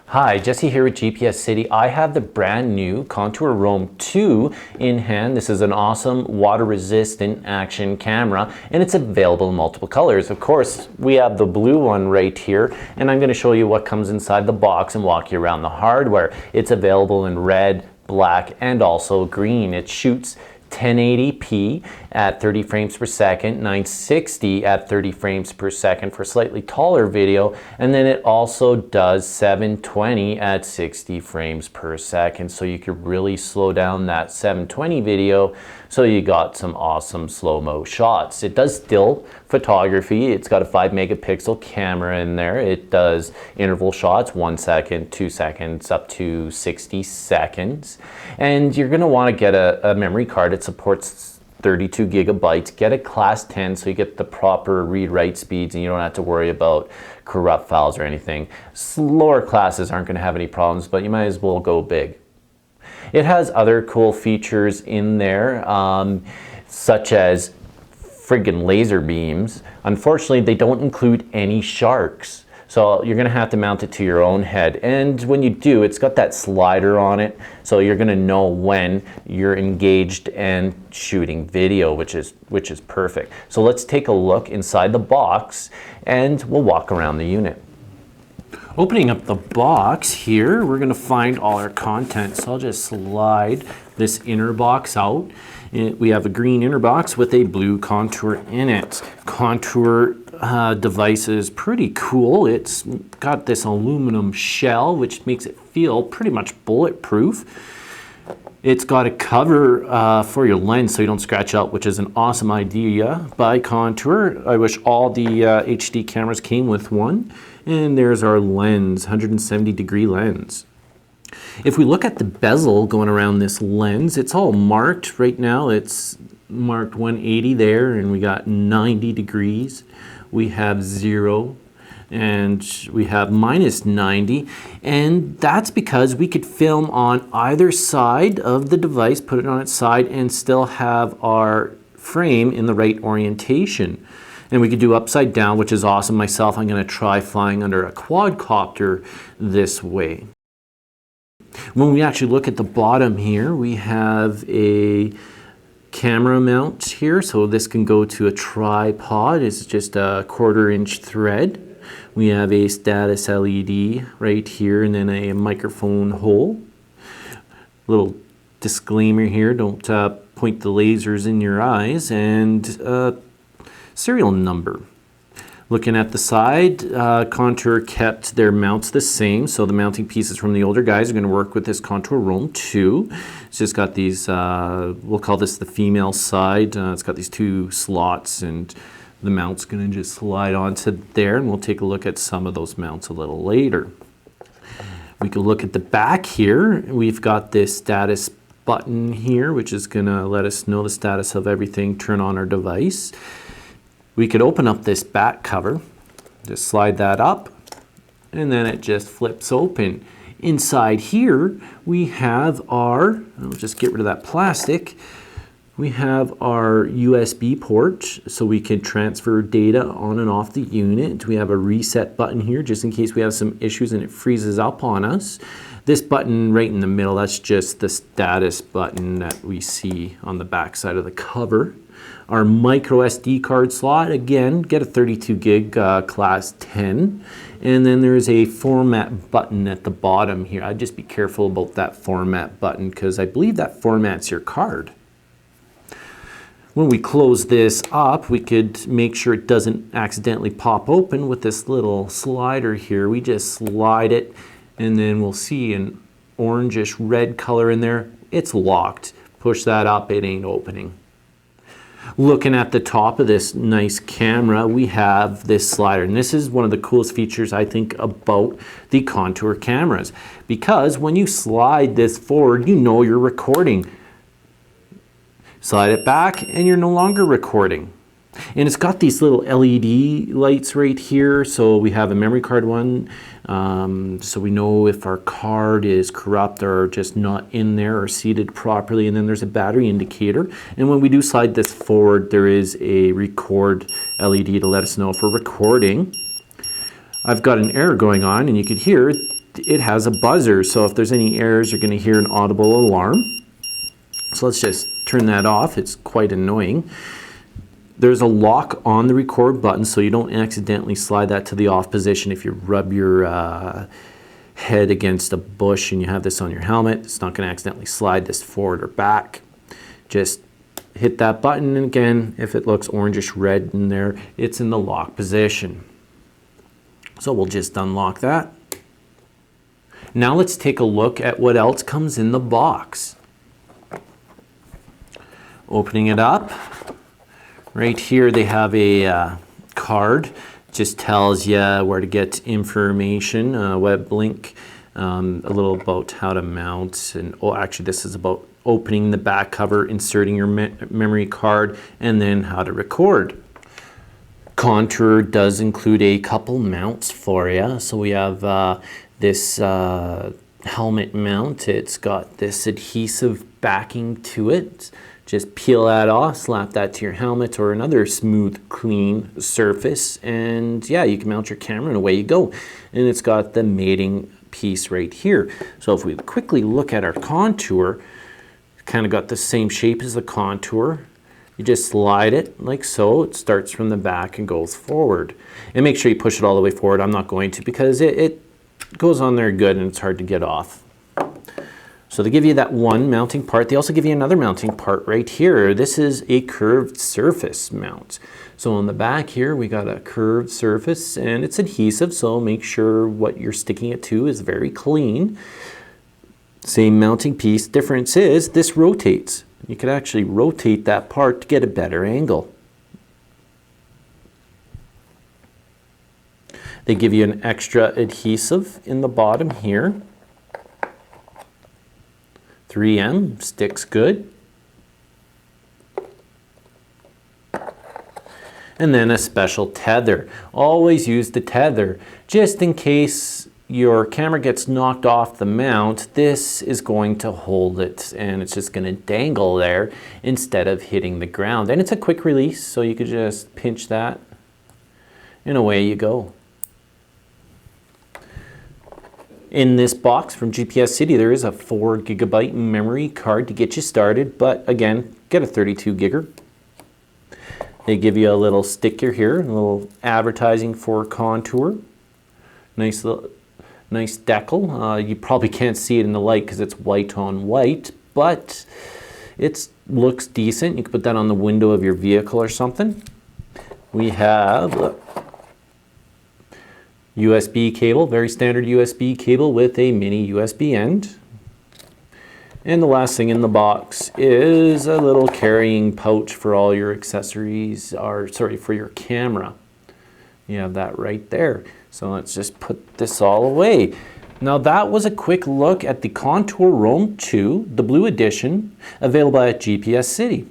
Hi, Jesse here with GPS City. I have the brand new Contour Roam 2 in hand. This is an awesome water resistant action camera and it's available in multiple colors. Of course, we have the blue one right here and I'm going to show you what comes inside the box and walk you around the hardware. It's available in red, black, and also green. It shoots 1080p at 30 frames per second, 960 at 30 frames per second for slightly taller video, and then it also does 720 at 60 frames per second, so you could really slow down that 720 video so you got some awesome slow-mo shots. It does still photography. It's got a 5 megapixel camera in there. It does interval shots, 1 second, 2 seconds, up to 60 seconds. And you're gonna wanna get a memory card. It supports 32 gigabytes. Get a class 10 so you get the proper read-write speeds and you don't have to worry about corrupt files or anything. Lower classes aren't gonna have any problems, but you might as well go big. It has other cool features in there, such as friggin' laser beams. Unfortunately, they don't include any sharks. So you're gonna have to mount it to your own head. And when you do, it's got that slider on it. So you're gonna know when you're engaged and shooting video, which is perfect. So let's take a look inside the box and we'll walk around the unit. Opening up the box here, we're gonna find all our content. So I'll just slide this inner box out. We have a green inner box with a blue Contour in it. Contour device is pretty cool. It's got this aluminum shell, which makes it feel pretty much bulletproof. It's got a cover for your lens so you don't scratch out, which is an awesome idea by Contour. I wish all the HD cameras came with one. And there's our lens, 170-degree lens. If we look at the bezel going around this lens, it's all marked right now. It's marked 180 there, and we got 90 degrees. We have 0, and we have minus 90. And that's because we could film on either side of the device, put it on its side, and still have our frame in the right orientation. And we could do upside down, which is awesome. Myself, I'm gonna try flying under a quadcopter this way. When we actually look at the bottom here, we have a camera mount here. So this can go to a tripod. It's just a 1/4-inch thread. We have a status LED right here and then a microphone hole. Little disclaimer here, don't point the lasers in your eyes, and serial number. Looking at the side, Contour kept their mounts the same, so the mounting pieces from the older guys are going to work with this Contour Roam 2. It's just got these, we'll call this the female side. It's got these 2 slots and the mount's going to just slide onto there, and we'll take a look at some of those mounts a little later. We can look at the back here. We've got this status button here, which is going to let us know the status of everything, turn on our device. We could open up this back cover, just slide that up, and then it just flips open. Inside here, we have our, I'll just get rid of that plastic, we have our USB port, so we can transfer data on and off the unit. We have a reset button here, just in case we have some issues and it freezes up on us. This button right in the middle, that's just the status button that we see on the back side of the cover. Our micro SD card slot, again, get a 32 gig class 10. And then there's a format button at the bottom here. I'd just be careful about that format button because I believe that formats your card. When we close this up, we could make sure it doesn't accidentally pop open with this little slider here. We just slide it and then we'll see an orangish red color in there. It's locked. Push that up, it ain't opening. Looking at the top of this nice camera, we have this slider. And this is one of the coolest features, I think, about the Contour cameras. Because when you slide this forward, you know you're recording. Slide it back, and you're no longer recording. And it's got these little LED lights right here. So we have a memory card one. So we know if our card is corrupt or just not in there or seated properly. And then there's a battery indicator. And when we do slide this forward, there is a record LED to let us know if we're recording. I've got an error going on, and you could hear it has a buzzer, so if there's any errors, you're going to hear an audible alarm. So let's just turn that off. It's quite annoying. There's a lock on the record button, so you don't accidentally slide that to the off position if you rub your head against a bush and you have this on your helmet. It's not going to accidentally slide this forward or back. Just hit that button, and again, if it looks orangish red in there, it's in the lock position. So we'll just unlock that. Now let's take a look at what else comes in the box. Opening it up, right here they have a card. Just tells you where to get information, web link, a little about how to mount, and actually this is about opening the back cover, inserting your memory card, and then how to record. Contour does include a couple mounts for you. So we have this helmet mount. It's got this adhesive backing to it. Just peel that off, slap that to your helmet or another smooth, clean surface, and yeah, you can mount your camera and away you go. And it's got the mating piece right here. So if we quickly look at our Contour, kind of got the same shape as the Contour. You just slide it like so. It starts from the back and goes forward. And make sure you push it all the way forward. I'm not going to, because it goes on there good and it's hard to get off. So they give you that one mounting part. They also give you another mounting part right here. This is a curved surface mount. So on the back here, we got a curved surface and it's adhesive, so make sure what you're sticking it to is very clean. Same mounting piece. Difference is this rotates. You could actually rotate that part to get a better angle. They give you an extra adhesive in the bottom here. 3M, sticks good. And then a special tether. Always use the tether just in case your camera gets knocked off the mount. This is going to hold it and it's just going to dangle there instead of hitting the ground. And it's a quick release, so you could just pinch that and away you go. In this box from GPS City, there is a 4 GB memory card to get you started, but again, get a 32 gigger. They give you a little sticker here, a little advertising for Contour. Nice decal. You probably can't see it in the light because it's white on white, but it looks decent. You can put that on the window of your vehicle or something. We have USB cable, very standard USB cable with a mini USB end. And the last thing in the box is a little carrying pouch for all your accessories, for your camera. You have that right there. So let's just put this all away. Now that was a quick look at the Contour Roam 2, the Blue Edition, available at GPS City.